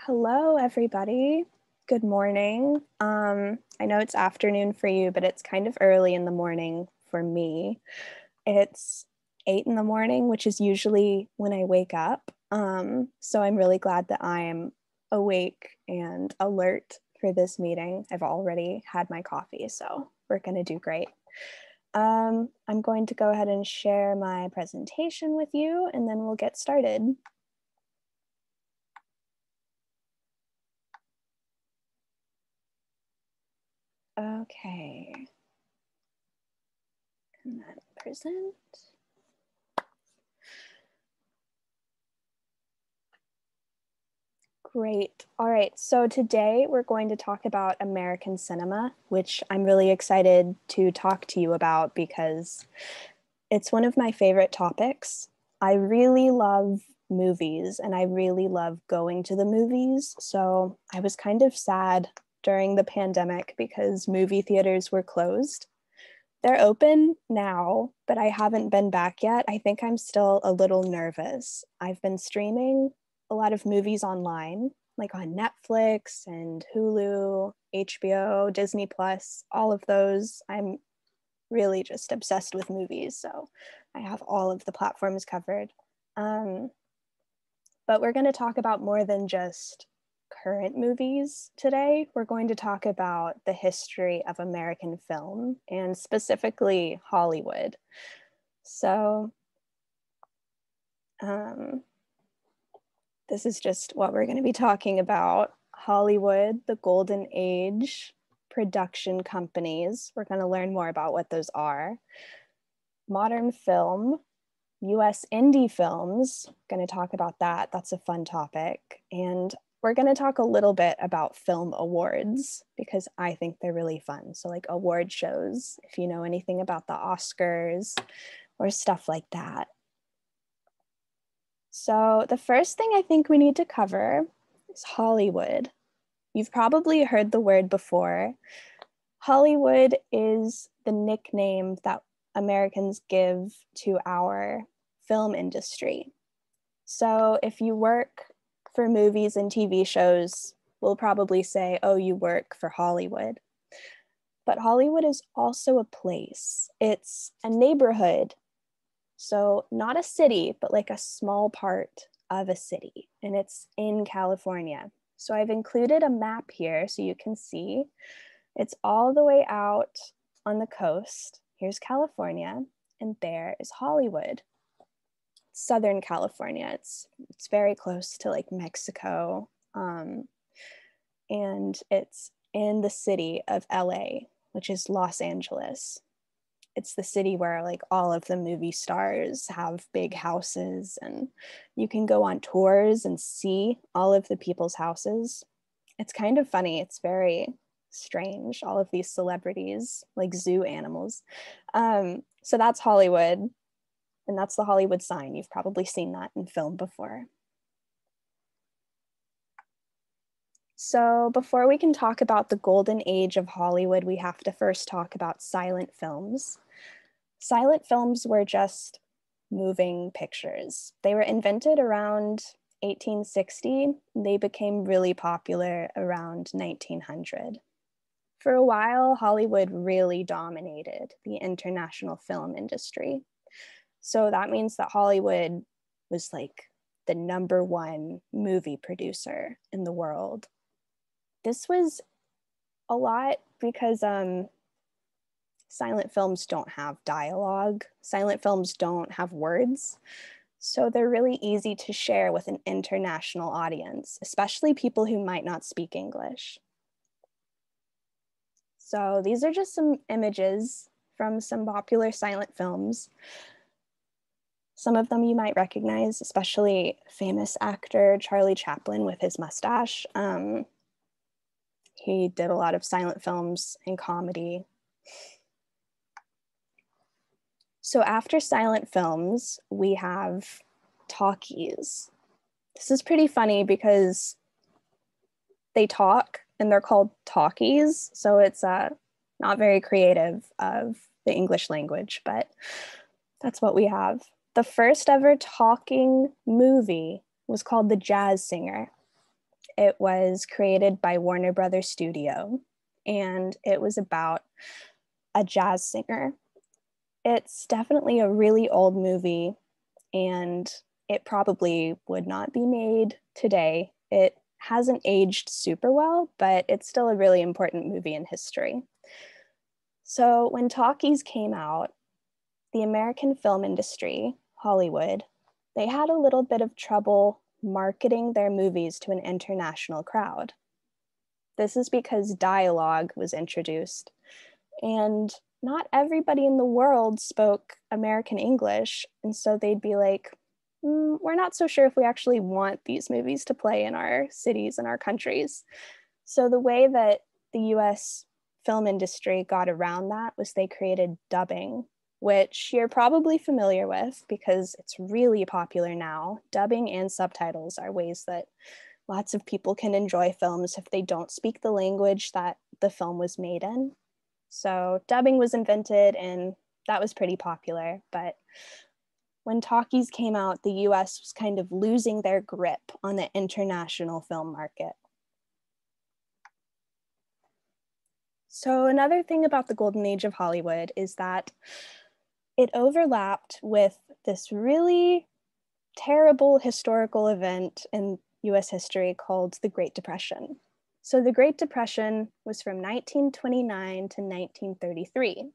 Hello, everybody. Good morning. I know it's afternoon for you, but it's kind of early in the morning for me. It's 8 in the morning, which is usually when I wake up. So I'm really glad that I'm awake and alert for this meeting. I've already had my coffee, so we're going to do great. I'm going to go ahead and share my presentation with you, and then we'll get started. Okay. And then present. Great. All right. So today we're going to talk about American cinema, which I'm really excited to talk to you about because it's one of my favorite topics. I really love movies and I really love going to the movies. So I was kind of sad during the pandemic because movie theaters were closed. They're open now, but I haven't been back yet. I think I'm still a little nervous. I've been streaming a lot of movies online, like on Netflix and Hulu, HBO, Disney Plus, all of those. I'm really just obsessed with movies, so I have all of the platforms covered. But we're going to talk about more than just current movies today. We're going to talk about the history of American film and specifically Hollywood. So this is just what we're going to be talking about. Hollywood, the golden age, production companies. We're going to learn more about what those are. Modern film, US indie films, going to talk about that. That's a fun topic. And we're going to talk a little bit about film awards because I think they're really fun. So like award shows, if you know anything about the Oscars or stuff like that. So the first thing I think we need to cover is Hollywood. You've probably heard the word before. Hollywood is the nickname that Americans give to our film industry. So if you work for movies and TV shows, we'll probably say, oh, you work for Hollywood. But Hollywood is also a place. It's a neighborhood. So not a city, but like a small part of a city. And it's in California. So I've included a map here so you can see. It's all the way out on the coast. Here's California, and there is Hollywood. Southern California. It's very close to like Mexico, and it's in the city of LA, which is Los Angeles. It's the city where like all of the movie stars have big houses, and you can go on tours and see all of the people's houses. It's kind of funny. It's very strange. All of these celebrities, like zoo animals. So that's Hollywood. And that's the Hollywood sign. You've probably seen that in film before. So before we can talk about the golden age of Hollywood, we have to first talk about silent films. Silent films were just moving pictures. They were invented around 1860. They became really popular around 1900. For a while, Hollywood really dominated the international film industry. So that means that Hollywood was like the #1 movie producer in the world. This was a lot because silent films don't have dialogue. Silent films don't have words. So they're really easy to share with an international audience, especially people who might not speak English. So these are just some images from some popular silent films. Some of them you might recognize, especially famous actor Charlie Chaplin with his mustache. He did a lot of silent films and comedy. So after silent films, we have talkies. This is pretty funny because they talk and they're called talkies. So it's not very creative of the English language, but that's what we have. The first ever talking movie was called The Jazz Singer. It was created by Warner Brothers Studio, and it was about a jazz singer. It's definitely a really old movie, and it probably would not be made today. It hasn't aged super well, but it's still a really important movie in history. So when Talkies came out, the American film industry, Hollywood, they had a little bit of trouble marketing their movies to an international crowd. This is because dialogue was introduced, and not everybody in the world spoke American English, and so they'd be like, we're not so sure if we actually want these movies to play in our cities and our countries. So the way that the US film industry got around that was they created dubbing, which you're probably familiar with because it's really popular now. Dubbing and subtitles are ways that lots of people can enjoy films if they don't speak the language that the film was made in. So dubbing was invented, and that was pretty popular. But when Talkies came out, the US was kind of losing their grip on the international film market. So another thing about the golden age of Hollywood is that it overlapped with this really terrible historical event in US history called the Great Depression. So the Great Depression was from 1929 to 1933.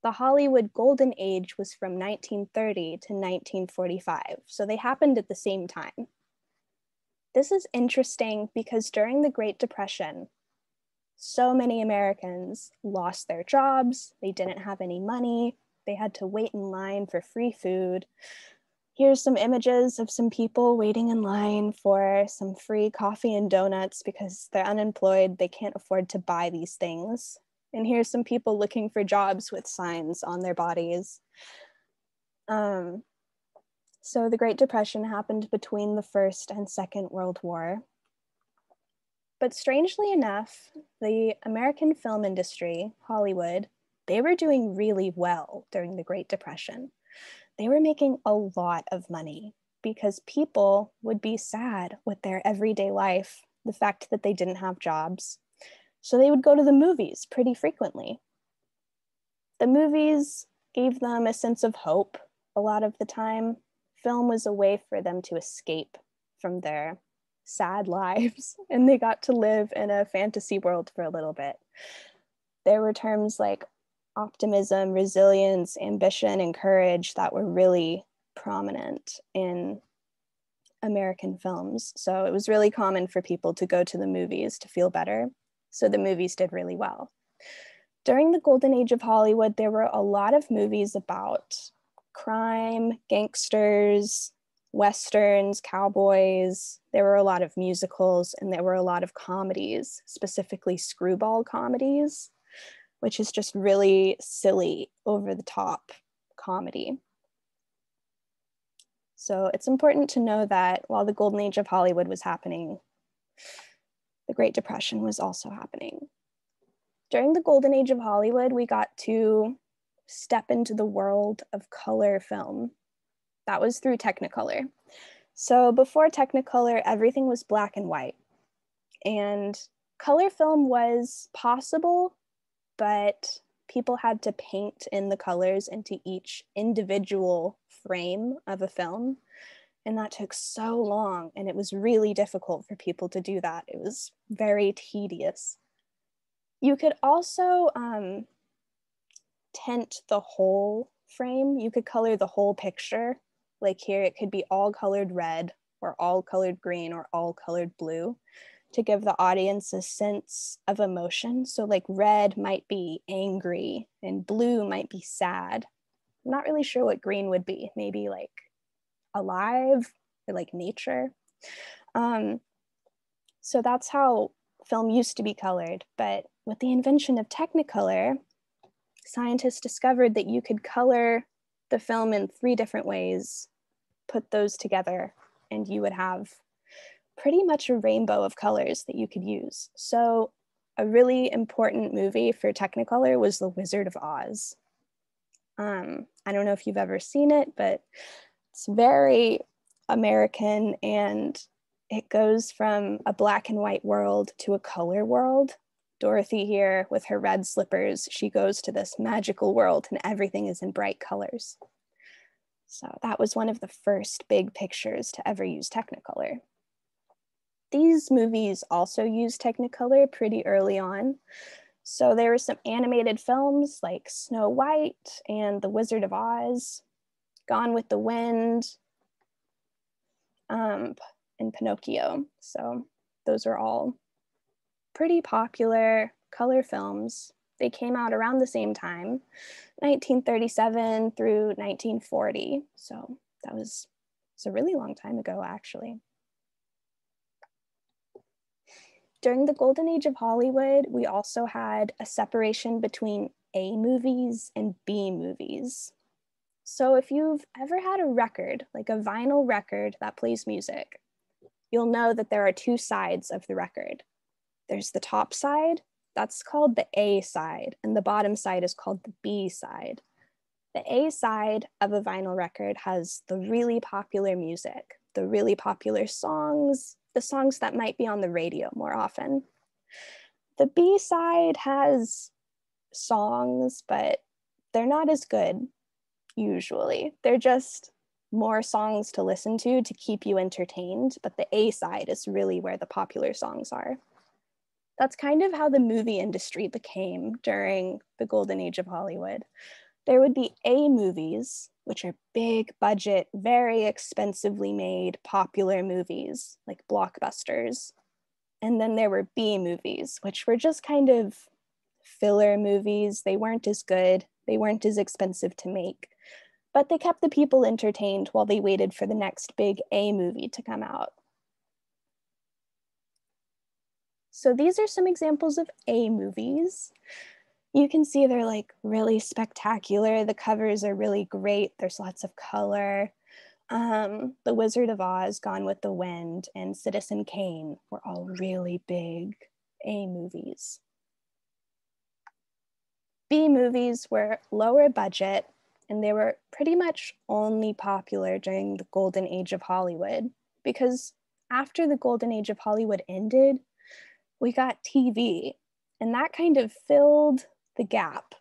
The Hollywood Golden Age was from 1930 to 1945. So they happened at the same time. This is interesting because during the Great Depression, so many Americans lost their jobs, they didn't have any money, they had to wait in line for free food. Here's some images of some people waiting in line for some free coffee and donuts because they're unemployed, they can't afford to buy these things. And here's some people looking for jobs with signs on their bodies. So the Great Depression happened between the First and Second World War. But strangely enough, the American film industry, Hollywood, they were doing really well during the Great Depression. They were making a lot of money because people would be sad with their everyday life, the fact that they didn't have jobs. So they would go to the movies pretty frequently. The movies gave them a sense of hope a lot of the time. Film was a way for them to escape from their sad lives, and they got to live in a fantasy world for a little bit. There were terms like optimism, resilience, ambition, and courage that were really prominent in American films. So it was really common for people to go to the movies to feel better. So the movies did really well. During the golden age of Hollywood, there were a lot of movies about crime, gangsters, westerns, cowboys. There were a lot of musicals, and there were a lot of comedies, specifically screwball comedies, which is just really silly, over-the-top comedy. So it's important to know that while the golden age of Hollywood was happening, the Great Depression was also happening. During the golden age of Hollywood, we got to step into the world of color film. That was through Technicolor. So before Technicolor, everything was black and white. And color film was possible, but people had to paint in the colors into each individual frame of a film. And that took so long, and it was really difficult for people to do that. It was very tedious. You could also tint the whole frame. You could color the whole picture. Like here, it could be all colored red, or all colored green, or all colored blue, to give the audience a sense of emotion. So like red might be angry, and blue might be sad. I'm not really sure what green would be. Maybe like alive, or like nature. So that's how film used to be colored. But with the invention of Technicolor, scientists discovered that you could color the film in 3 different ways, put those together, and you would have pretty much a rainbow of colors that you could use. So a really important movie for Technicolor was The Wizard of Oz. I don't know if you've ever seen it, but it's very American, and it goes from a black and white world to a color world. Dorothy here with her red slippers, she goes to this magical world and everything is in bright colors. So that was one of the first big pictures to ever use Technicolor. These movies also used Technicolor pretty early on. So there were some animated films like Snow White and The Wizard of Oz, Gone with the Wind, and Pinocchio. So those are all pretty popular color films. They came out around the same time, 1937 through 1940. So that was a really long time ago, actually. During the golden age of Hollywood, we also had a separation between A movies and B movies. So if you've ever had a record, like a vinyl record that plays music, you'll know that there are two sides of the record. There's the top side, that's called the A side, and the bottom side is called the B side. The A side of a vinyl record has the really popular music, the really popular songs, the songs that might be on the radio more often. The B side has songs, but they're not as good, usually. They're just more songs to listen to keep you entertained, but the A side is really where the popular songs are. That's kind of how the movie industry became during the golden age of Hollywood. There would be A movies, which are big budget, very expensively made, popular movies, like blockbusters. And then there were B movies, which were just kind of filler movies. They weren't as good, they weren't as expensive to make, but they kept the people entertained while they waited for the next big A movie to come out. So these are some examples of A movies. You can see they're like really spectacular. The covers are really great. There's lots of color. The Wizard of Oz, Gone with the Wind, and Citizen Kane were all really big A movies. B movies were lower budget, and they were pretty much only popular during the golden age of Hollywood, because after the golden age of Hollywood ended, we got TV, and that kind of filled the gap.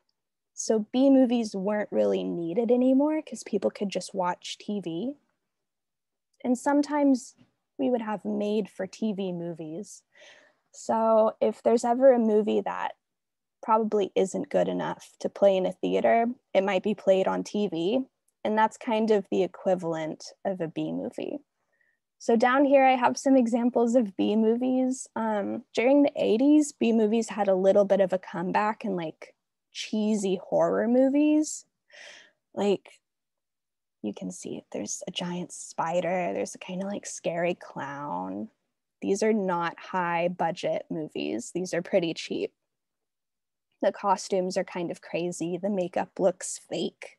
So B movies weren't really needed anymore because people could just watch TV. And sometimes we would have made for TV movies. So if there's ever a movie that probably isn't good enough to play in a theater, it might be played on TV. And that's kind of the equivalent of a B movie. So down here, I have some examples of B movies. During the 80s, B movies had a little bit of a comeback in like cheesy horror movies. Like you can see there's a giant spider, there's a kind of like scary clown. These are not high budget movies. These are pretty cheap. The costumes are kind of crazy. The makeup looks fake.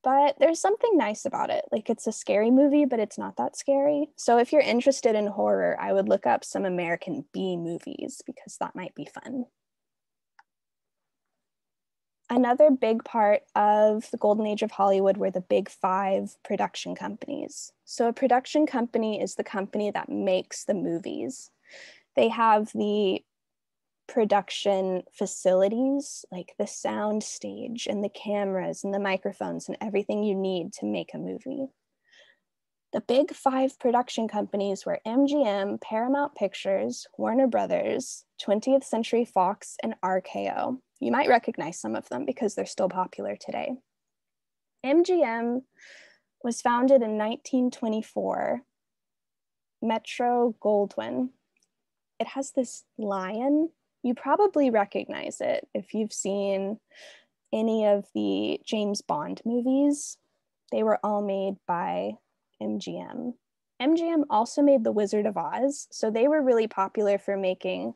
But there's something nice about it. Like it's a scary movie, but it's not that scary. So if you're interested in horror, I would look up some American B movies because that might be fun. Another big part of the golden age of Hollywood were the big five production companies. So a production company is the company that makes the movies. They have the production facilities, like the sound stage and the cameras and the microphones and everything you need to make a movie. The big five production companies were MGM, Paramount Pictures, Warner Brothers, 20th Century Fox, and RKO. You might recognize some of them because they're still popular today. MGM was founded in 1924. Metro-Goldwyn. It has this lion. You probably recognize it if you've seen any of the James Bond movies. They were all made by MGM. MGM also made The Wizard of Oz, so they were really popular for making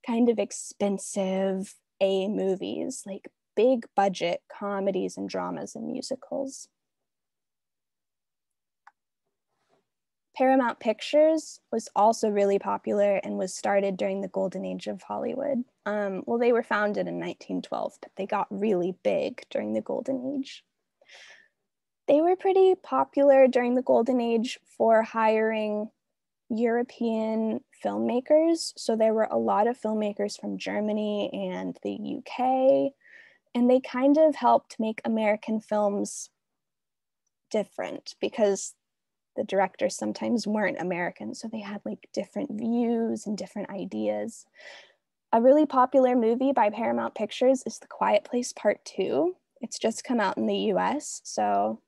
kind of expensive A movies, like big budget comedies and dramas and musicals. Paramount Pictures was also really popular and was started during the golden age of Hollywood. Well, they were founded in 1912, but they got really big during the golden age. They were pretty popular during the golden age for hiring European filmmakers. So there were a lot of filmmakers from Germany and the UK, and they kind of helped make American films different because the directors sometimes weren't American. So they had like different views and different ideas. A really popular movie by Paramount Pictures is The Quiet Place Part 2. It's just come out in the US, so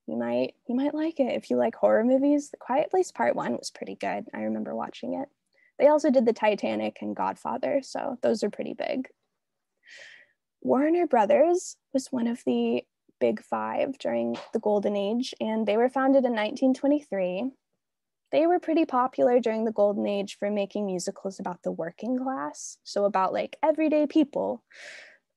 you might like it if you like horror movies. The Quiet Place Part 1 was pretty good. I remember watching it. They also did the Titanic and Godfather, so those are pretty big. Warner Brothers was one of the big five during the Golden Age, and they were founded in 1923. They were pretty popular during the Golden Age for making musicals about the working class, so about like everyday people.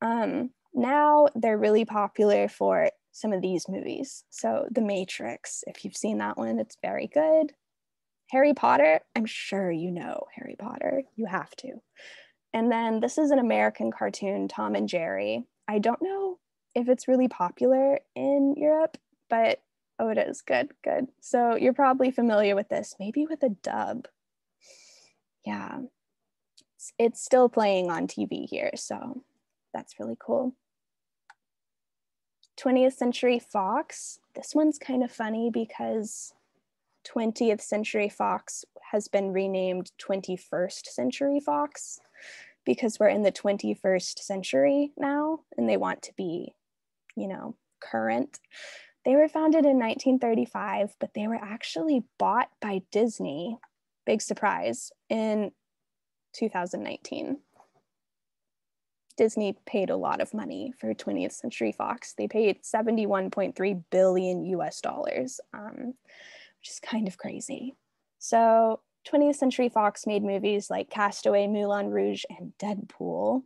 Now they're really popular for some of these movies. So The Matrix, if you've seen that one, it's very good. Harry Potter, I'm sure you know Harry Potter. You have to. And then this is an American cartoon, Tom and Jerry. I don't know if it's really popular in Europe, but oh, it is. Good. So you're probably familiar with this, maybe with a dub. Yeah. It's still playing on TV here, so that's really cool. 20th Century Fox. This one's kind of funny because 20th Century Fox has been renamed 21st Century Fox because we're in the 21st century now and they want to be, current. They were founded in 1935, but they were actually bought by Disney, big surprise, in 2019. Disney paid a lot of money for 20th Century Fox. They paid 71.3 billion US dollars, which is kind of crazy. So 20th Century Fox made movies like Castaway, Moulin Rouge, and Deadpool.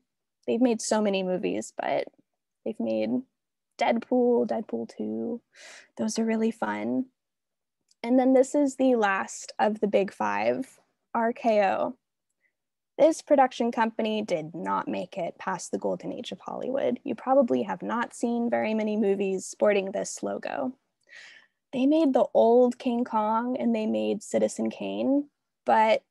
They've made so many movies, but they've made Deadpool, Deadpool 2. Those are really fun. And then this is the last of the big five, RKO. This production company did not make it past the golden age of Hollywood. You probably have not seen very many movies sporting this logo. They made the old King Kong and they made Citizen Kane, but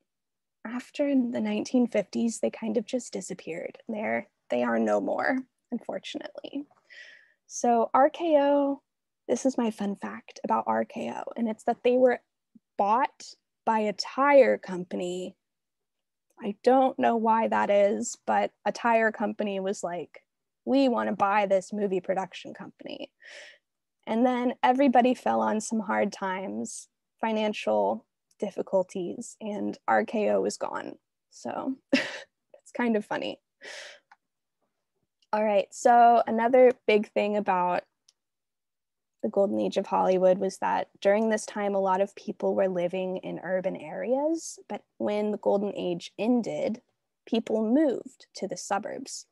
after the 1950s, they kind of just disappeared. They are no more, unfortunately. So RKO, this is my fun fact about RKO, and it's that they were bought by a tire company. I don't know why that is, but a tire company was like, we want to buy this movie production company. And then everybody fell on some hard times, financial difficulties, and RKO was gone. So it's kind of funny. All right, so another big thing about the golden age of Hollywood was that during this time, a lot of people were living in urban areas, but when the golden age ended, people moved to the suburbs.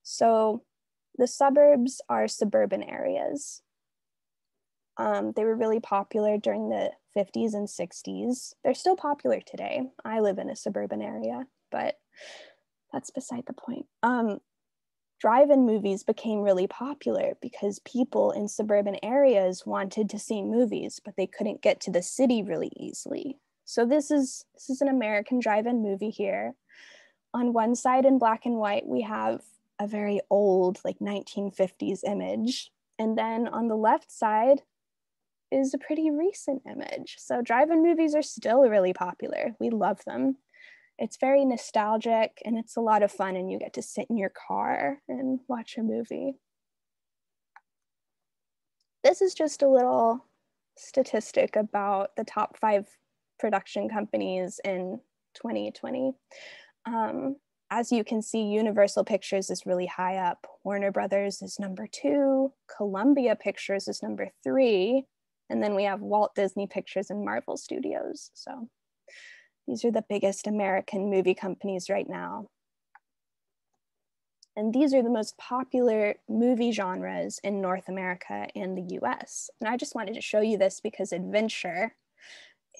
So the suburbs are suburban areas. They were really popular during the 50s and 60s. They're still popular today. I live in a suburban area, but that's beside the point. Drive-in movies became really popular because people in suburban areas wanted to see movies, but they couldn't get to the city really easily. So this is an American drive-in movie here. On one side in black and white, we have a very old, like 1950s image. And then on the left side is a pretty recent image. So drive-in movies are still really popular. We love them. It's very nostalgic and it's a lot of fun, and you get to sit in your car and watch a movie. This is just a little statistic about the top 5 production companies in 2020. As you can see, Universal Pictures is really high up. Warner Brothers is number 2. Columbia Pictures is number 3. And then we have Walt Disney Pictures and Marvel Studios. So these are the biggest American movie companies right now. And these are the most popular movie genres in North America and the US. And I just wanted to show you this because adventure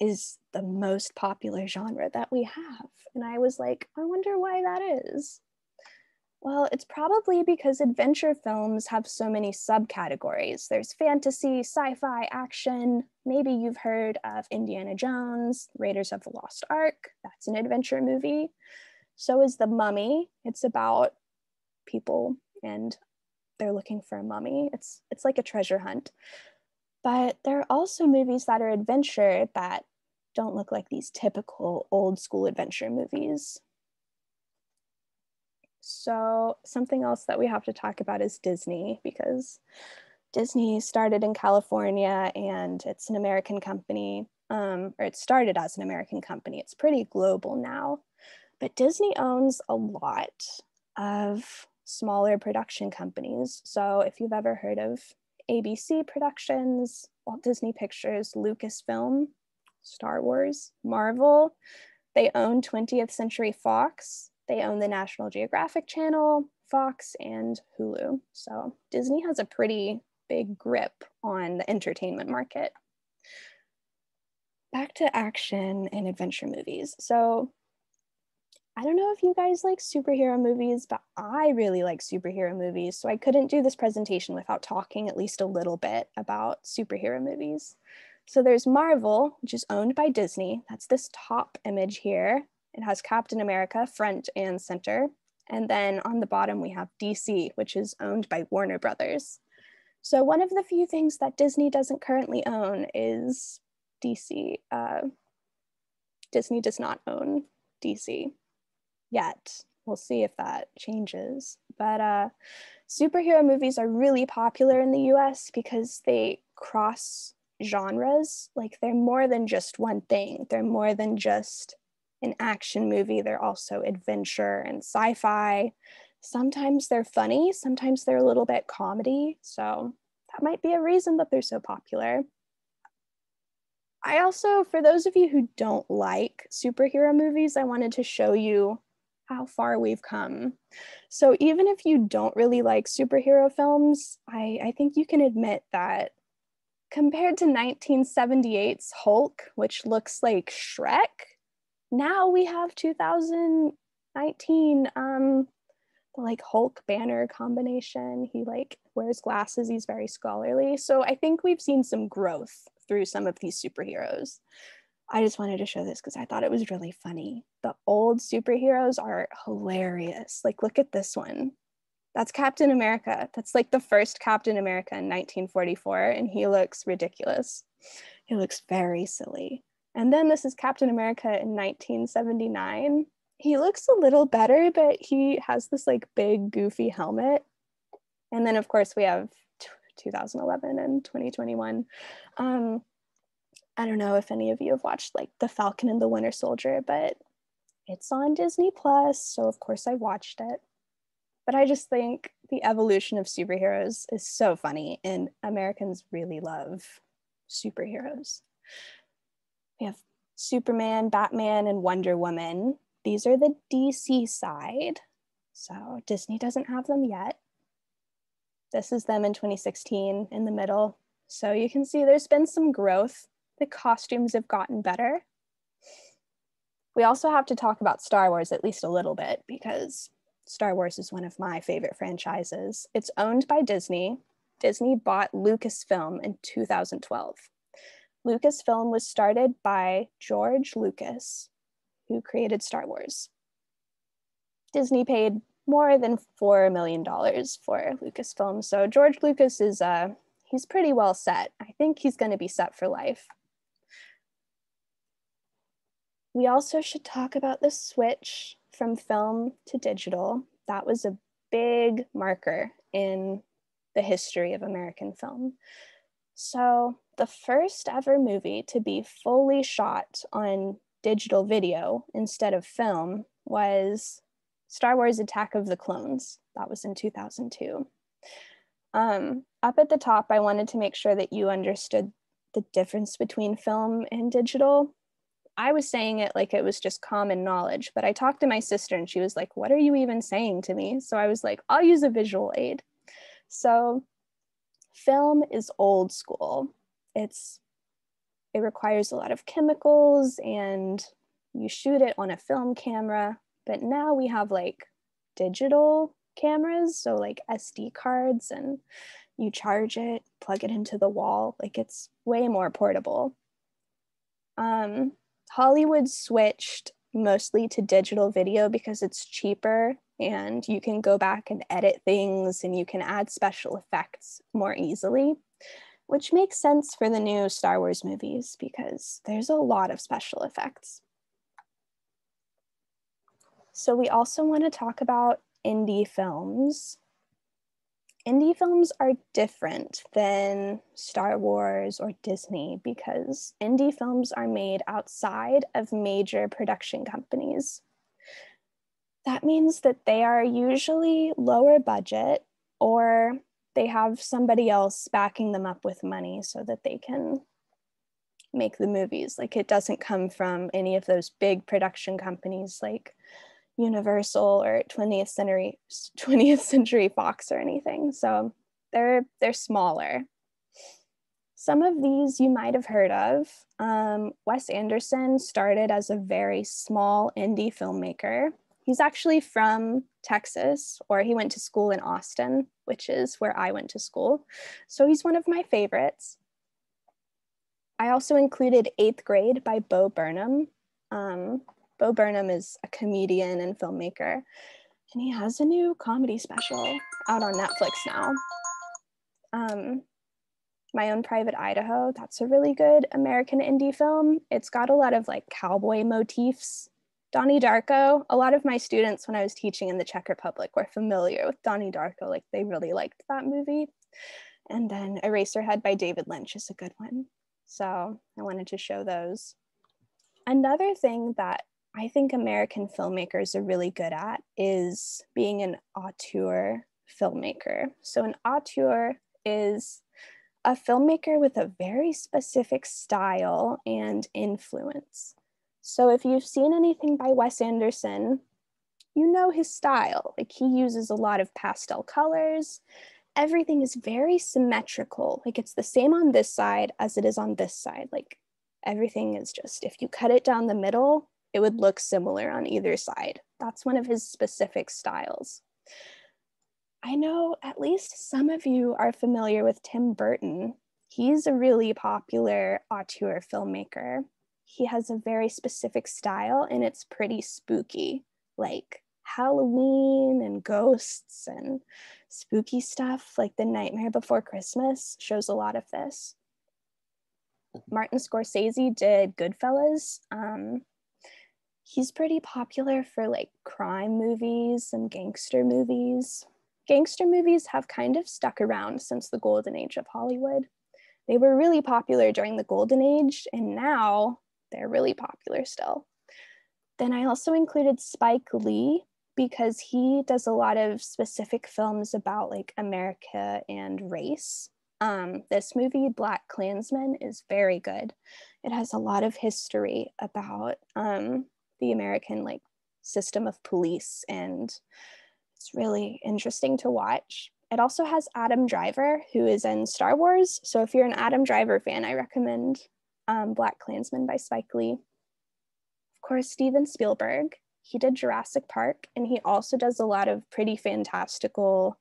is the most popular genre that we have. And I was like, I wonder why that is. Well, it's probably because adventure films have so many subcategories. There's fantasy, sci-fi, action. Maybe you've heard of Indiana Jones, Raiders of the Lost Ark. That's an adventure movie. So is The Mummy. It's about people and they're looking for a mummy. It's like a treasure hunt. But there are also movies that are adventure that don't look like these typical old school adventure movies. So something else that we have to talk about is Disney, because Disney started in California and it's an American company, or it started as an American company. It's pretty global now, but Disney owns a lot of smaller production companies. So if you've ever heard of ABC Productions, Walt Disney Pictures, Lucasfilm, Star Wars, Marvel, they own 20th Century Fox. They own the National Geographic Channel, Fox, and Hulu. So Disney has a pretty big grip on the entertainment market. Back to action and adventure movies. So I don't know if you guys like superhero movies, but I really like superhero movies. So I couldn't do this presentation without talking at least a little bit about superhero movies. So there's Marvel, which is owned by Disney. That's this top image here. It has Captain America front and center. And then on the bottom, we have DC, which is owned by Warner Brothers. So one of the few things that Disney doesn't currently own is DC. Disney does not own DC yet. We'll see if that changes. But superhero movies are really popular in the US because they cross genres. Like they're more than just one thing. They're more than just an action movie. They're also adventure and sci-fi. Sometimes they're funny, sometimes they're a little bit comedy. So that might be a reason that they're so popular. I also, for those of you who don't like superhero movies, I wanted to show you how far we've come. So even if you don't really like superhero films, I think you can admit that compared to 1978's Hulk, which looks like Shrek, now we have 2019 the like Hulk Banner combination. He like wears glasses, he's very scholarly. So I think we've seen some growth through some of these superheroes. I just wanted to show this because I thought it was really funny. The old superheroes are hilarious. Like, look at this one. That's Captain America. That's like the first Captain America in 1944, and he looks ridiculous. He looks very silly. And then this is Captain America in 1979. He looks a little better, but he has this like big goofy helmet. And then of course we have 2011 and 2021. I don't know if any of you have watched like The Falcon and the Winter Soldier, but it's on Disney Plus, so of course I watched it. But I just think the evolution of superheroes is so funny, and Americans really love superheroes. We have Superman, Batman, and Wonder Woman. These are the DC side, so Disney doesn't have them yet. This is them in 2016 in the middle. So you can see there's been some growth. The costumes have gotten better. We also have to talk about Star Wars at least a little bit because Star Wars is one of my favorite franchises. It's owned by Disney. Disney bought Lucasfilm in 2012. Lucasfilm was started by George Lucas, who created Star Wars. Disney paid more than $4 million for Lucasfilm. So George Lucas is, he's pretty well set. I think he's going to be set for life. We also should talk about the switch from film to digital. That was a big marker in the history of American film. So the first ever movie to be fully shot on digital video instead of film was Star Wars Attack of the Clones. That was in 2002. Up at the top, I wanted to make sure that you understood the difference between film and digital. I was saying it like it was just common knowledge, but I talked to my sister and she was like, what are you even saying to me? So I was like, I'll use a visual aid. So film is old school. It requires a lot of chemicals and you shoot it on a film camera, but now we have like digital cameras, so like SD cards, and you charge it, plug it into the wall. Like it's way more portable. Hollywood switched mostly to digital video because it's cheaper and you can go back and edit things and you can add special effects more easily, which makes sense for the new Star Wars movies because there's a lot of special effects. So we also want to talk about indie films. Indie films are different than Star Wars or Disney because indie films are made outside of major production companies. That means that they are usually lower budget, or they have somebody else backing them up with money so that they can make the movies. Like it doesn't come from any of those big production companies like Universal or 20th Century Fox or anything. So they're smaller. Some of these you might have heard of. Wes Anderson started as a very small indie filmmaker. He's actually from Texas, or he went to school in Austin, which is where I went to school. So he's one of my favorites. I also included 8th Grade by Bo Burnham. Bo Burnham is a comedian and filmmaker, and he has a new comedy special out on Netflix now. My Own Private Idaho, that's a really good American indie film. It's got a lot of like cowboy motifs. Donnie Darko, a lot of my students when I was teaching in the Czech Republic were familiar with Donnie Darko, like they really liked that movie. And then Eraserhead by David Lynch is a good one. So I wanted to show those. Another thing that I think American filmmakers are really good at is being an auteur filmmaker. So an auteur is a filmmaker with a very specific style and influence. So if you've seen anything by Wes Anderson, you know his style. Like he uses a lot of pastel colors. Everything is very symmetrical. Like it's the same on this side as it is on this side. Like everything is just, if you cut it down the middle, it would look similar on either side. That's one of his specific styles. I know at least some of you are familiar with Tim Burton. He's a really popular auteur filmmaker. He has a very specific style and it's pretty spooky, like Halloween and ghosts and spooky stuff, like The Nightmare Before Christmas shows a lot of this. Martin Scorsese did Goodfellas. He's pretty popular for like crime movies and gangster movies. Gangster movies have kind of stuck around since the golden age of Hollywood. They were really popular during the golden age, and now they're really popular still. Then I also included Spike Lee because he does a lot of specific films about like America and race. This movie, Black Klansman, is very good. It has a lot of history about the American like system of police, and it's really interesting to watch. It also has Adam Driver, who is in Star Wars. So if you're an Adam Driver fan, I recommend Black Klansman by Spike Lee. Of course, Steven Spielberg. He did Jurassic Park, and he also does a lot of pretty fantastical,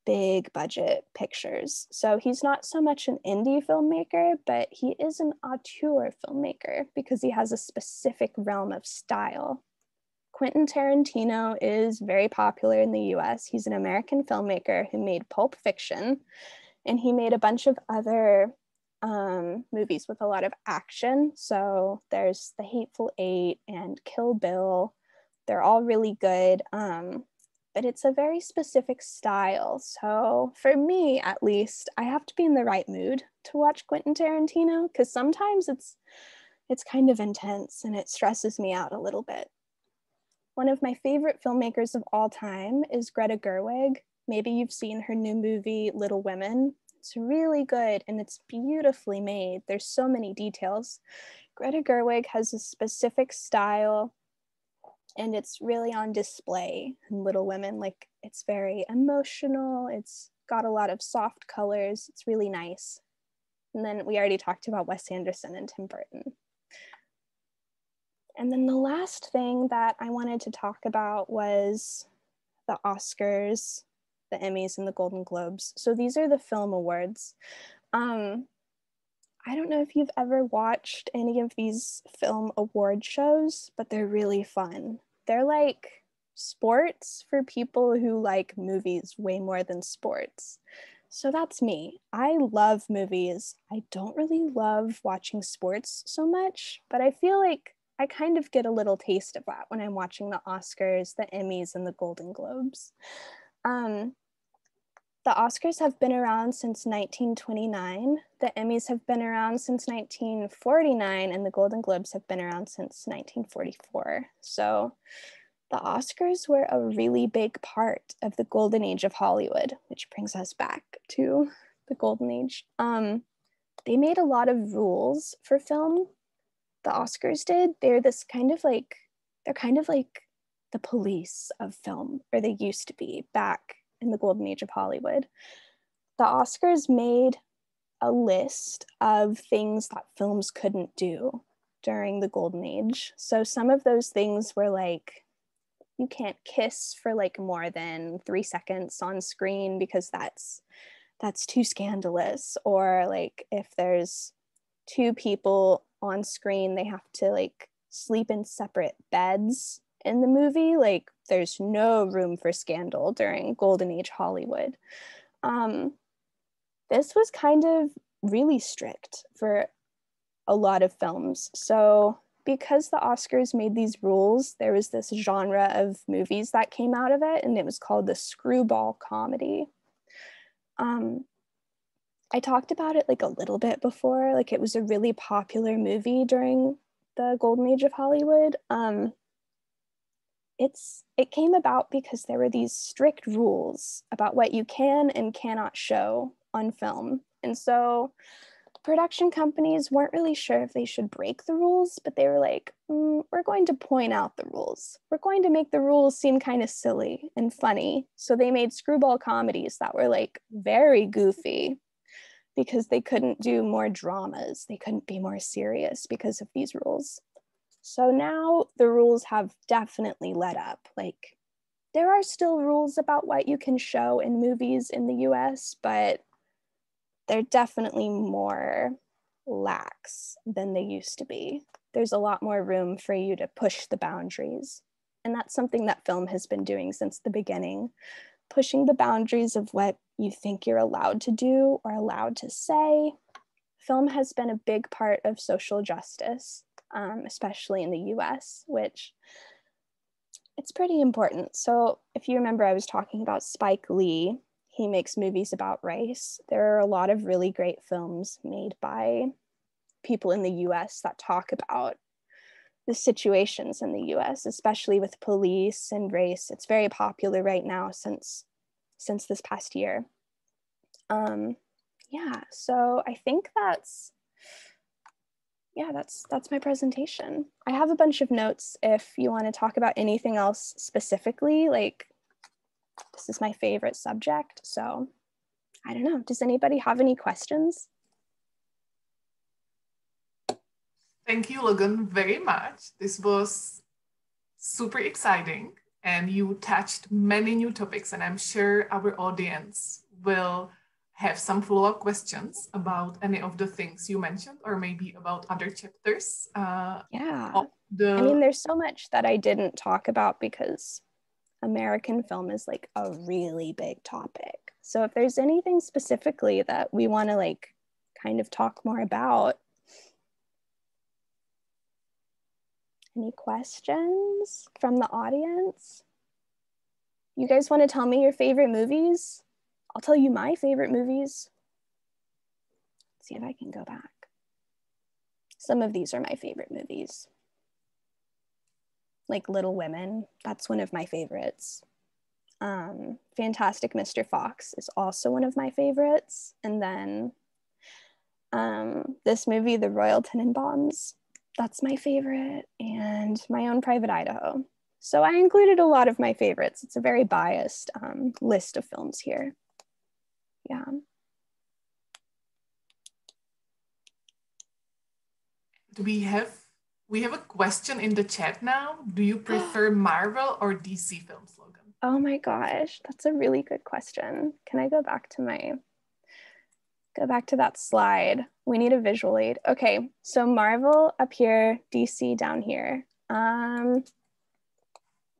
big budget pictures. So he's not so much an indie filmmaker, but he is an auteur filmmaker because he has a specific realm of style. Quentin Tarantino is very popular in the US. He's an American filmmaker who made Pulp Fiction, and he made a bunch of other movies with a lot of action. So there's The Hateful Eight and Kill Bill. They're all really good, but it's a very specific style. So for me, at least, I have to be in the right mood to watch Quentin Tarantino because sometimes it's kind of intense and it stresses me out a little bit. One of my favorite filmmakers of all time is Greta Gerwig. Maybe you've seen her new movie, Little Women. It's really good and it's beautifully made. There's so many details. Greta Gerwig has a specific style and it's really on display in Little Women. Like it's very emotional. It's got a lot of soft colors. It's really nice. And then we already talked about Wes Anderson and Tim Burton. And then the last thing that I wanted to talk about was the the Oscars, the Emmys, and the Golden Globes. So these are the film awards. I don't know if you've ever watched any of these film award shows, but they're really fun. They're like sports for people who like movies way more than sports. So that's me. I love movies. I don't really love watching sports so much, but I feel like I kind of get a little taste of that when I'm watching the Oscars, the Emmys, and the Golden Globes. The Oscars have been around since 1929, the Emmys have been around since 1949, and the Golden Globes have been around since 1944. So the Oscars were a really big part of the golden age of Hollywood, which brings us back to the golden age. They made a lot of rules for film. The Oscars did. They're kind of like the police of film, or they used to be back in the golden age of Hollywood. The Oscars made a list of things that films couldn't do during the golden age. So some of those things were like, you can't kiss for like more than 3 seconds on screen because that's too scandalous. Or like if there's 2 people on screen, they have to like sleep in separate beds in the movie. Like there's no room for scandal during golden age Hollywood. This was kind of really strict for a lot of films. So because the Oscars made these rules, there was this genre of movies that came out of it, and it was called the screwball comedy. I talked about it like a little bit before. Like it was a really popular movie during the golden age of Hollywood. It came about because there were these strict rules about what you can and cannot show on film. And so production companies weren't really sure if they should break the rules, but they were like, we're going to point out the rules. We're going to make the rules seem kind of silly and funny. So they made screwball comedies that were like very goofy because they couldn't do more dramas. They couldn't be more serious because of these rules. So now the rules have definitely let up. Like there are still rules about what you can show in movies in the US, but they're definitely more lax than they used to be. There's a lot more room for you to push the boundaries. And that's something that film has been doing since the beginning, pushing the boundaries of what you think you're allowed to do or allowed to say. Film has been a big part of social justice, especially in the US, which it's pretty important. So if you remember, I was talking about Spike Lee. He makes movies about race. There are a lot of really great films made by people in the US that talk about the situations in the US, especially with police and race. It's very popular right now since this past year. So I think that's my presentation. I have a bunch of notes if you want to talk about anything else specifically. Like, this is my favorite subject, so I don't know. Does anybody have any questions? Thank you, Logan, very much. This was super exciting, and you touched many new topics, and I'm sure our audience will have some follow-up questions about any of the things you mentioned, or maybe about other chapters. I mean, there's so much that I didn't talk about because American film is like a really big topic. So if there's anything specifically that we want to like kind of talk more about. Any questions from the audience? You guys want to tell me your favorite movies? I'll tell you my favorite movies. Let's see if I can go back. Some of these are my favorite movies. Like Little Women, that's one of my favorites. Fantastic Mr. Fox is also one of my favorites. And then this movie, The Royal Tenenbaums, that's my favorite. And My Own Private Idaho. So I included a lot of my favorites. It's a very biased list of films here. Yeah. We have a question in the chat now. Do you prefer Marvel or DC films, Logan? Oh my gosh, that's a really good question. Can I go back to that slide? We need a visual aid. Okay, so Marvel up here, DC down here.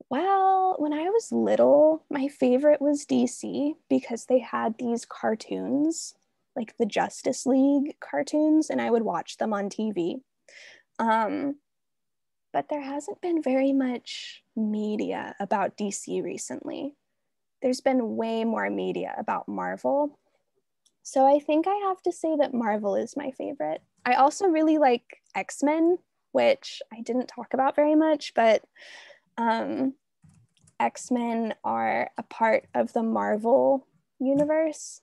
Well, when I was little, my favorite was DC because they had these cartoons, like the Justice League cartoons, and I would watch them on TV. But there hasn't been very much media about DC recently. There's been way more media about Marvel. So I think I have to say that Marvel is my favorite. I also really like X-Men, which I didn't talk about very much, but X-Men are a part of the Marvel universe.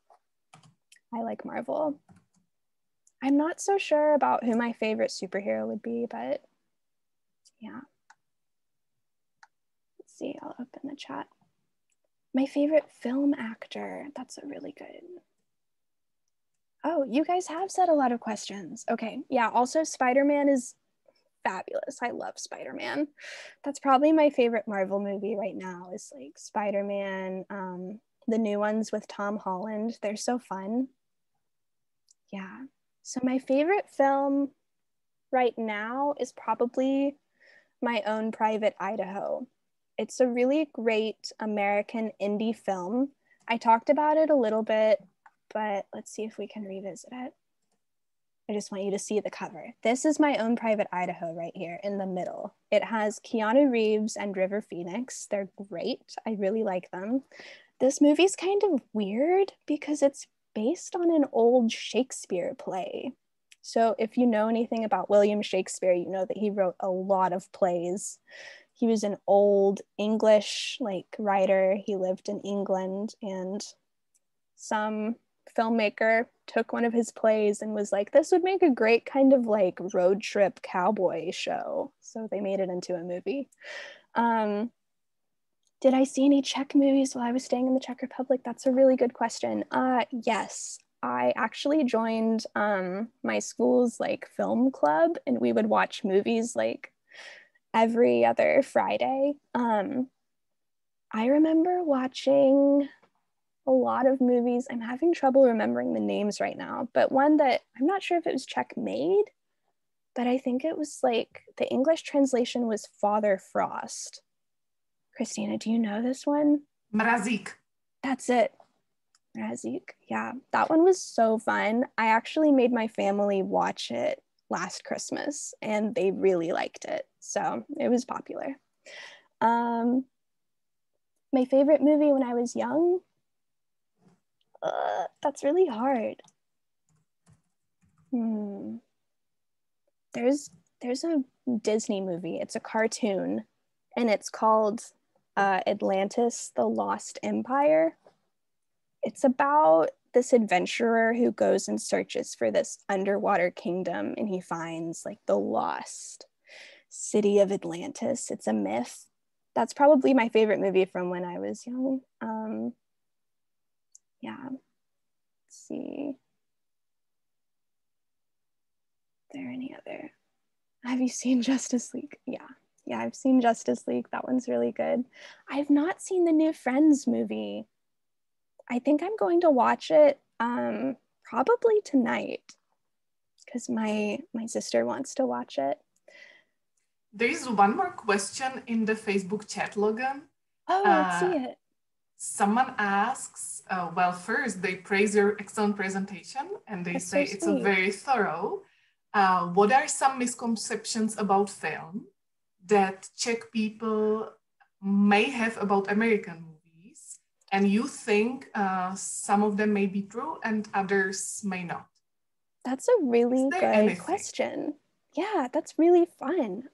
I like Marvel. I'm not so sure about who my favorite superhero would be, but yeah. Let's see, I'll open the chat. My favorite film actor. That's a really good. Oh, you guys have said a lot of questions. Okay, yeah, also Spider-Man is fabulous. I love Spider-Man. That's probably my favorite Marvel movie right now is like Spider-Man, the new ones with Tom Holland. They're so fun. Yeah. So my favorite film right now is probably my Own Private Idaho. It's a really great American indie film. I talked about it a little bit, but let's see if we can revisit it. I just want you to see the cover. This is my Own Private Idaho right here in the middle. It has Keanu Reeves and River Phoenix. They're great. I really like them. This movie's kind of weird because it's based on an old Shakespeare play. So if you know anything about William Shakespeare, you know that he wrote a lot of plays. He was an old English writer. He lived in England, and some filmmaker took one of his plays and was like, this would make a great kind of road trip cowboy show. So they made it into a movie. Did I see any Czech movies while I was staying in the Czech Republic? That's a really good question. Yes, I actually joined my school's film club, and we would watch movies every other Friday. I remember watching a lot of movies. I'm having trouble remembering the names right now, but one that I'm not sure if it was Czech made, but I think it was the English translation was Father Frost. Christina, do you know this one? Mrazík. That's it. Mrazík. Yeah, that one was so fun. I actually made my family watch it last Christmas, and they really liked it. So it was popular. My favorite movie when I was young, that's really hard. There's a Disney movie. It's a cartoon, and it's called Atlantis: The Lost Empire. It's about this adventurer who goes and searches for this underwater kingdom, and he finds the lost city of Atlantis. It's a myth. That's probably my favorite movie from when I was young. Yeah. Let's see. Are there any other? Have you seen Justice League? Yeah, I've seen Justice League. That one's really good. I've not seen the new Friends movie. I think I'm going to watch it probably tonight because my sister wants to watch it. There is one more question in the Facebook chat, Logan. Oh, let's see it. Someone asks, well, first they praise your excellent presentation and they say it's a very thorough. What are some misconceptions about film that Czech people may have about American movies, and you think some of them may be true and others may not? That's a really good question. Yeah, that's really fun.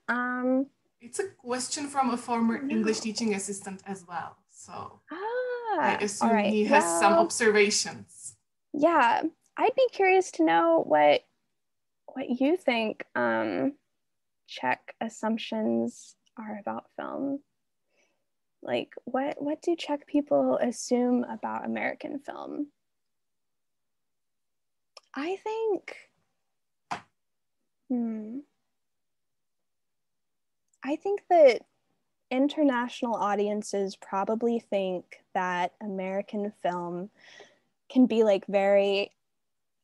It's a question from a former English teaching assistant as well. So I assume he has some observations. Yeah, I'd be curious to know what you think Czech assumptions are about film. What do Czech people assume about American film? I think I think that international audiences probably think that American film can be like very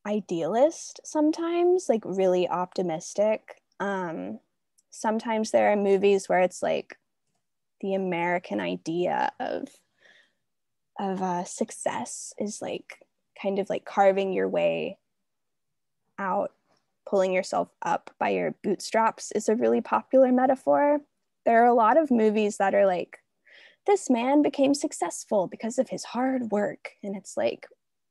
idealist sometimes, like really optimistic. Sometimes there are movies where it's like the American idea of success is like kind of like carving your way out, pulling yourself up by your bootstraps is a really popular metaphor. There are a lot of movies that are like, this man became successful because of his hard work. And it's like,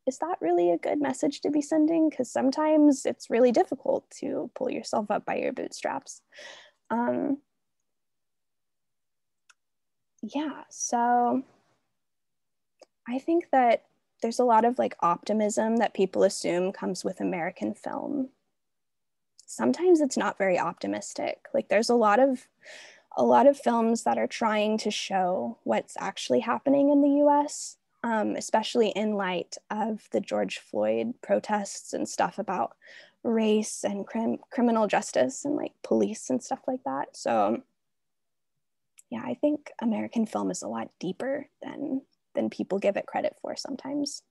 is that really a good message to be sending? Because sometimes it's really difficult to pull yourself up by your bootstraps. Yeah, so I think that there's a lot of like optimism that people assume comes with American film. Sometimes it's not very optimistic. Like there's a lot of films that are trying to show what's actually happening in the US, especially in light of the George Floyd protests and stuff about race and criminal justice and like police and stuff like that. So yeah, I think American film is a lot deeper than people give it credit for sometimes.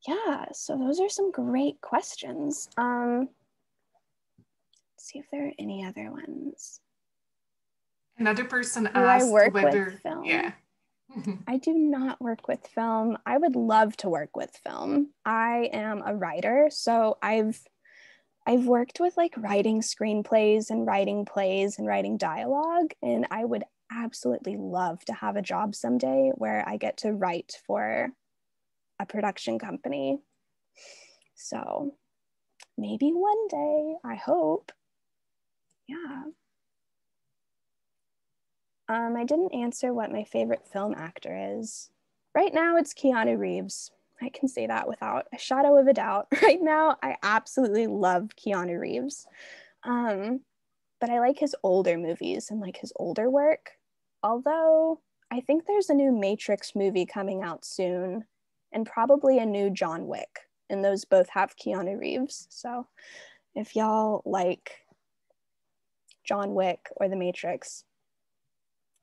Yeah, so those are some great questions. Let's see if there are any other ones. Another person asked Do I work whether, with film? Yeah. I do not work with film. I would love to work with film. I am a writer, so I've worked with like writing screenplays and writing plays and writing dialogue, and I would absolutely love to have a job someday where I get to write for a production company. So maybe one day, I hope. Yeah. I didn't answer what my favorite film actor is. Right now, it's Keanu Reeves. I can say that without a shadow of a doubt. Right now, I absolutely love Keanu Reeves. But I like his older movies and like his older work. Although I think there's a new Matrix movie coming out soon and probably a new John Wick. And those both have Keanu Reeves. So if y'all like John Wick or The Matrix,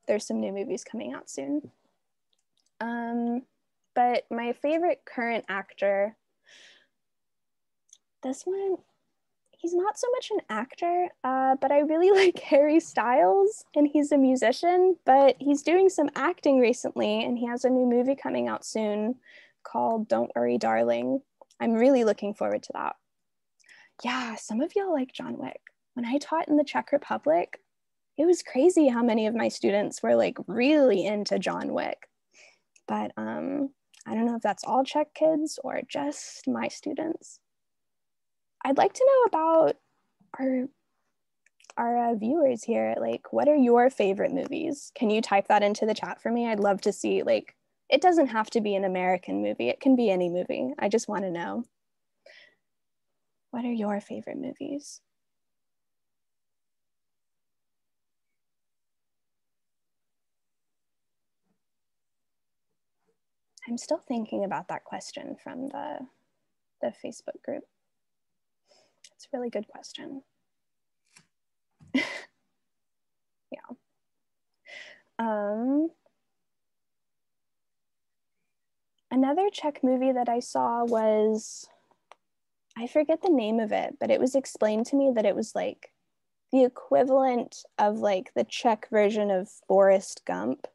there's some new movies coming out soon. But my favorite current actor, this one, he's not so much an actor, but I really like Harry Styles, and he's a musician, but he's doing some acting recently, and he has a new movie coming out soon called Don't Worry, Darling. I'm really looking forward to that. Yeah, some of y'all like John Wick. When I taught in the Czech Republic, it was crazy how many of my students were like really into John Wick. But I don't know if that's all Czech kids or just my students. I'd like to know about our viewers here. Like, what are your favorite movies? Can you type that into the chat for me? I'd love to see, like, it doesn't have to be an American movie. It can be any movie. I just want to know. What are your favorite movies? I'm still thinking about that question from the Facebook group. It's a really good question. Yeah. Another Czech movie that I saw was, I forget the name of it, but it was explained to me that it was like the equivalent of like the Czech version of Forrest Gump.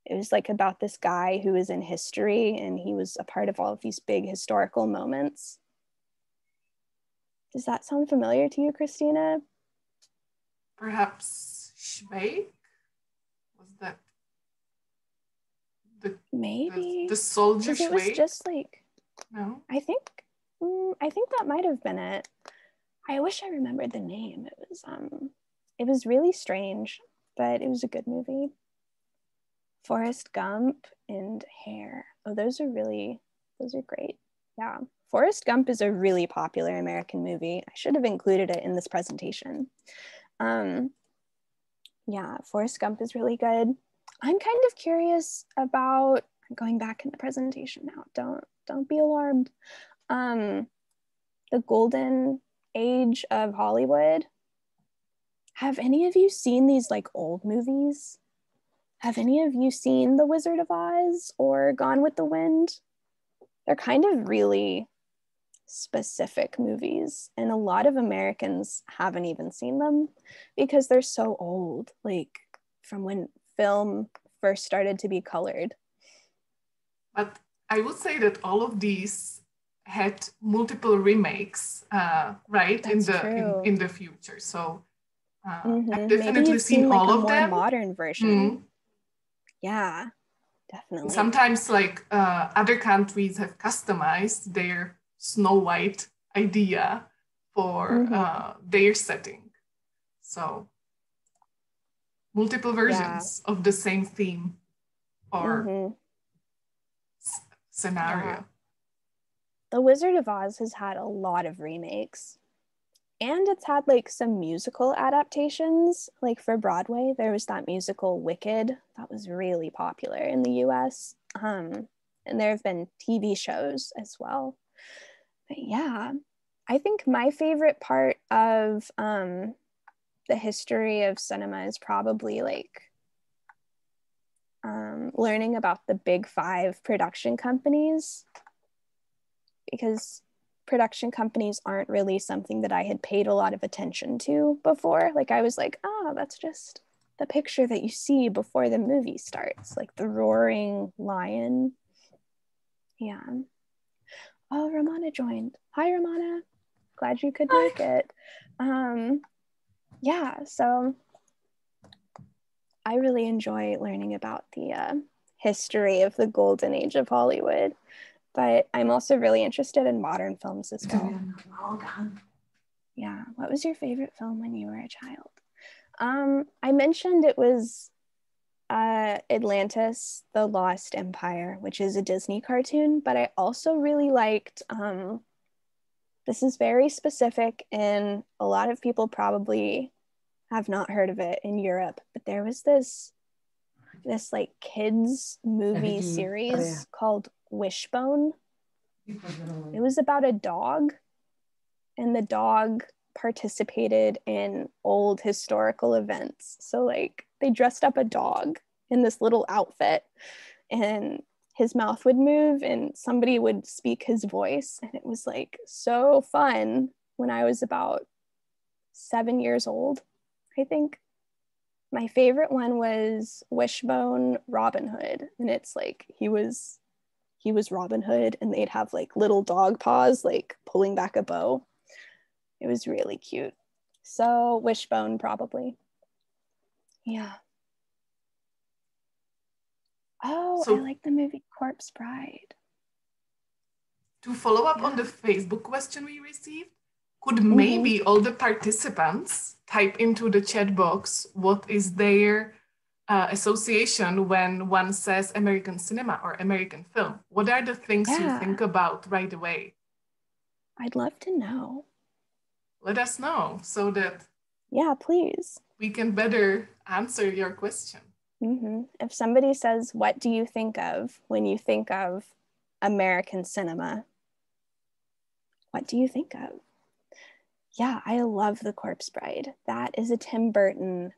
It was like about this guy who was in history and he was a part of all of these big historical moments. Does that sound familiar to you, Christina? Perhaps Schweik? Was that maybe the soldier Schweik? It was just like, no, I think that might have been it. I wish I remembered the name. It was really strange, but it was a good movie. Forrest Gump and Hair. Oh, those are great. Yeah. Forrest Gump is a really popular American movie. I should have included it in this presentation. Yeah, Forrest Gump is really good. I'm kind of curious about, I'm going back in the presentation now. Don't be alarmed. The golden age of Hollywood. Have any of you seen these like old movies? Have any of you seen The Wizard of Oz or Gone with the Wind? They're kind of really specific movies, and a lot of Americans haven't even seen them because they're so old, like from when film first started to be colored. But I would say that all of these had multiple remakes, right? That's true. In the future. So I've Maybe definitely you've seen seen like all a of more them. modern version. Yeah, definitely. Sometimes like other countries have customized their Snow White idea for their setting. So multiple versions of the same theme or scenario. Yeah. The Wizard of Oz has had a lot of remakes, and it's had like some musical adaptations. Like for Broadway, there was that musical Wicked that was really popular in the US. And there have been TV shows as well. But yeah, I think my favorite part of the history of cinema is probably like learning about the big five production companies, because production companies aren't really something that I had paid a lot of attention to before. Like I was like, oh, that's just the picture that you see before the movie starts, like the roaring lion. Yeah. Oh, Ramana joined. Hi, Ramana. Glad you could make it. Yeah, so I really enjoy learning about the history of the golden age of Hollywood, but I'm also really interested in modern films as well. Yeah. What was your favorite film when you were a child? I mentioned it was Atlantis, The Lost Empire, which is a Disney cartoon, but I also really liked, this is very specific and a lot of people probably have not heard of it in Europe, but there was this like kids movie series called Wishbone. It was about a dog, and the dog participated in old historical events. So like they dressed up a dog in this little outfit, and his mouth would move and somebody would speak his voice, and it was like so fun when I was about 7 years old, I think. My favorite one was Wishbone Robin Hood, and it's like he was Robin Hood, and they'd have like little dog paws like pulling back a bow. It was really cute. So Wishbone probably. Yeah. Oh, so, I like the movie Corpse Bride. To follow up on the Facebook question we received, could maybe all the participants type into the chat box what is their association when one says American cinema or American film? What are the things you think about right away? I'd love to know. Let us know so that please, we can better answer your question. If somebody says, what do you think of when you think of American cinema? What do you think of? Yeah, I love The Corpse Bride. That is a Tim Burton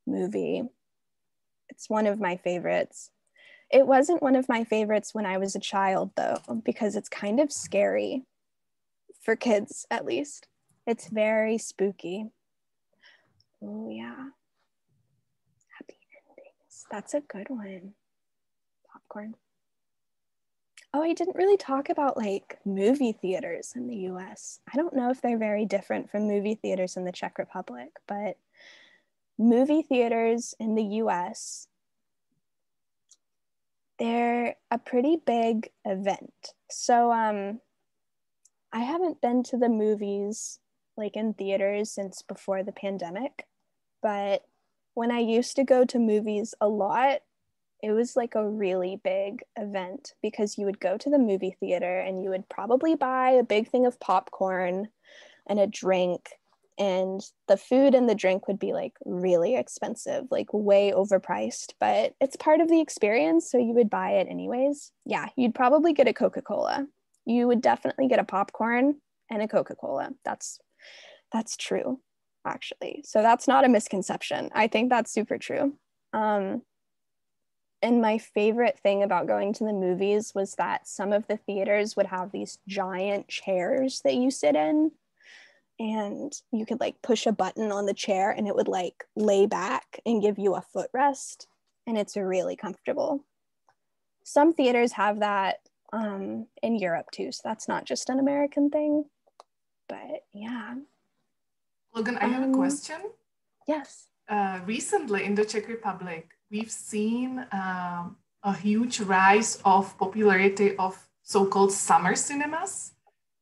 movie. It's one of my favorites. It wasn't one of my favorites when I was a child, though, because it's kind of scary for kids, at least. It's very spooky. Oh, yeah. Happy endings. That's a good one. Popcorn. Oh, I didn't really talk about like movie theaters in the US. I don't know if they're very different from movie theaters in the Czech Republic, but movie theaters in the US, they're a pretty big event. So I haven't been to the movies like in theaters since before the pandemic, but when I used to go to movies a lot, it was like a really big event because you would go to the movie theater and you would probably buy a big thing of popcorn and a drink, and the food and the drink would be like really expensive, like way overpriced, but it's part of the experience, so you would buy it anyways. Yeah, you'd probably get a Coca-Cola. You would definitely get a popcorn and a Coca-Cola. That's true. actually. So that's not a misconception. I think that's super true. And my favorite thing about going to the movies was that some of the theaters would have these giant chairs that you sit in, and you could like push a button on the chair and it would like lay back and give you a footrest, and it's really comfortable. Some theaters have that in Europe too, so that's not just an American thing. But yeah. Logan, I have a question. Yes. Recently in the Czech Republic, we've seen a huge rise of popularity of so-called summer cinemas.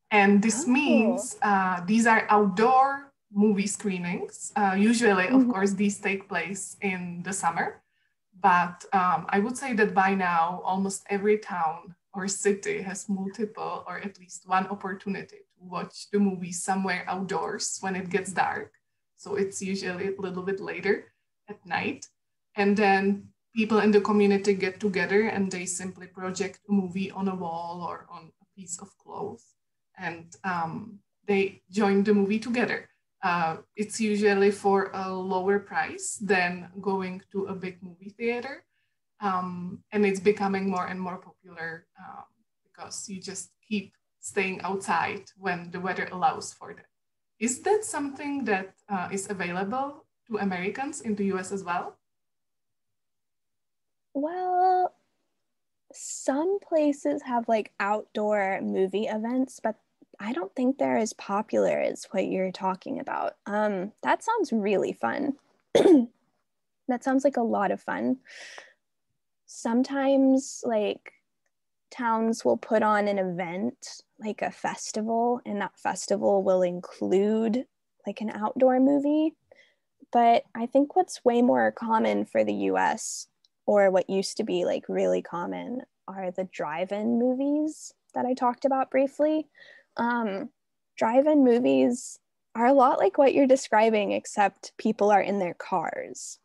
And this means these are outdoor movie screenings. Usually, of course, these take place in the summer. But I would say that by now, almost every town or city has multiple or at least one opportunity to watch the movie somewhere outdoors when it gets dark. So it's usually a little bit later at night. And then people in the community get together and they simply project a movie on a wall or on a piece of cloth. And they join the movie together. It's usually for a lower price than going to a big movie theater. And it's becoming more and more popular because you just keep staying outside when the weather allows for that. Is that something that is available to Americans in the US as well? Well, some places have like outdoor movie events, but I don't think they're as popular as what you're talking about. That sounds really fun. That sounds like a lot of fun. Sometimes like towns will put on an event, like a festival, and that festival will include like an outdoor movie. But I think what's way more common for the US, or what used to be like really common, are the drive-in movies that I talked about briefly. Drive-in movies are a lot like what you're describing, except people are in their cars.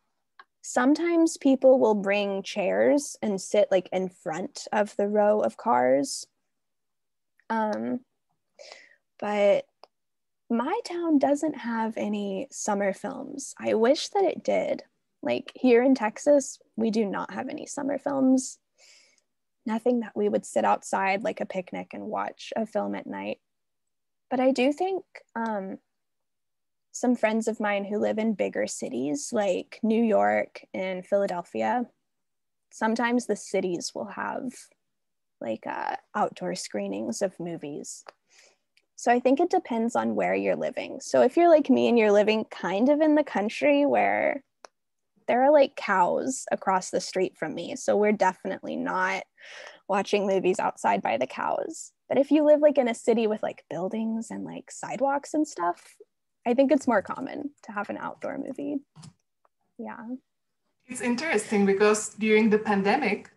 Sometimes people will bring chairs and sit like in front of the row of cars. But my town doesn't have any summer films. I wish that it did. Like here in Texas, we do not have any summer films. Nothing that we would sit outside like a picnic and watch a film at night. But I do think some friends of mine who live in bigger cities like New York and Philadelphia, sometimes the cities will have like outdoor screenings of movies. So I think it depends on where you're living. So if you're like me and you're living kind of in the country where there are like cows across the street from me, so we're definitely not watching movies outside by the cows. But if you live like in a city with like buildings and like sidewalks and stuff, I think it's more common to have an outdoor movie. Yeah. It's interesting because during the pandemic,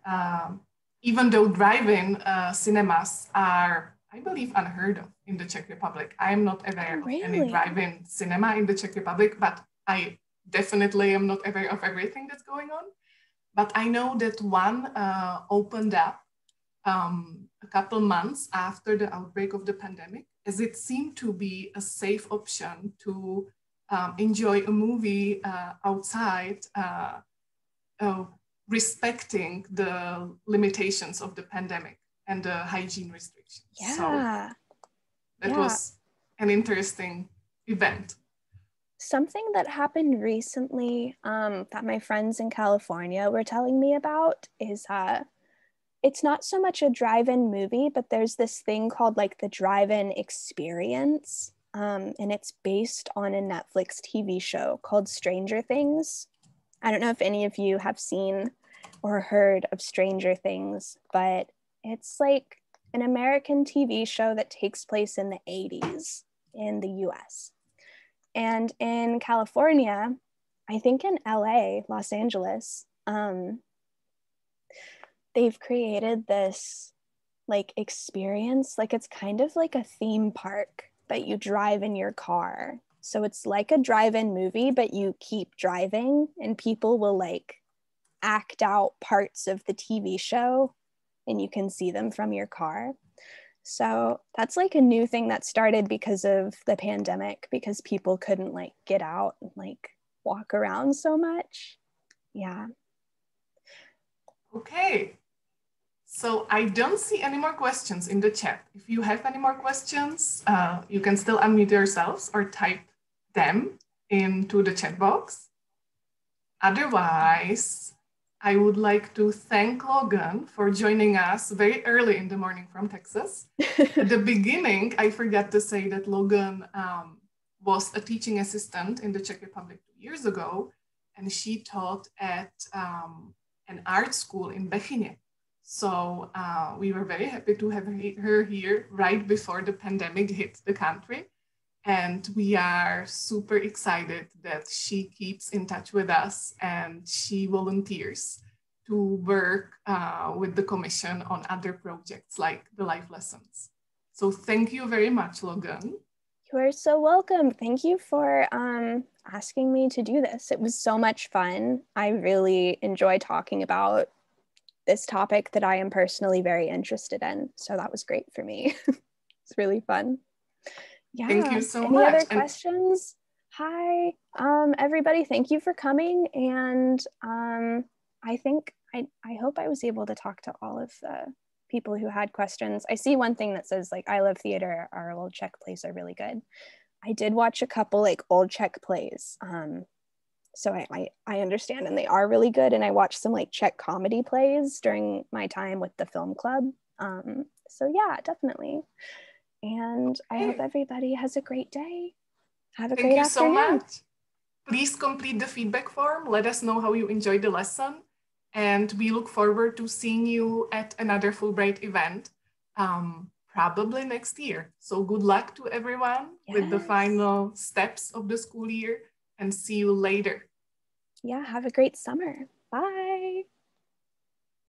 even though drive-in cinemas are, I believe, unheard of in the Czech Republic. I am not aware of any drive-in cinema in the Czech Republic, but I definitely am not aware of everything that's going on. But I know that one opened up a couple months after the outbreak of the pandemic, as it seemed to be a safe option to enjoy a movie outside, respecting the limitations of the pandemic and the hygiene restrictions. Yeah. So that was an interesting event. Something that happened recently that my friends in California were telling me about is it's not so much a drive-in movie, but there's this thing called like the DriveIn Experience. And it's based on a Netflix TV show called Stranger Things. I don't know if any of you have seen or heard of Stranger Things, but it's like an American TV show that takes place in the 80s in the US. And in California, I think in LA, Los Angeles, they've created this like experience, like it's kind of like a theme park, but you drive in your car. So it's like a drive-in movie, but you keep driving and people will like act out parts of the TV show and you can see them from your car. So that's like a new thing that started because of the pandemic, because people couldn't like get out and like walk around so much. Yeah. Okay. So I don't see any more questions in the chat. If you have any more questions, you can still unmute yourselves or type them into the chat box. Otherwise, I would like to thank Logan for joining us very early in the morning from Texas. At the beginning, I forgot to say that Logan was a teaching assistant in the Czech Republic 2 years ago, and she taught at an art school in Bechyně. So we were very happy to have her here right before the pandemic hit the country. And we are super excited that she keeps in touch with us and she volunteers to work with the commission on other projects like the life lessons. So thank you very much, Logan. You are so welcome. Thank you for asking me to do this. It was so much fun. I really enjoy talking about this topic that I am personally very interested in. So that was great for me. It's really fun. Yeah. Thank you so Any much. Other questions? Hi, everybody. Thank you for coming. And I think I hope I was able to talk to all of the people who had questions. I see one thing that says like, I love theater. Our old Czech plays are really good. I did watch a couple like old Czech plays. So I understand, and they are really good. And I watched some like Czech comedy plays during my time with the film club. So yeah, definitely. And I hope everybody has a great day. Have a great afternoon. Thank you so much. Please complete the feedback form. Let us know how you enjoyed the lesson. And we look forward to seeing you at another Fulbright event, probably next year. So good luck to everyone with the final steps of the school year, and see you later. Yeah, have a great summer. Bye.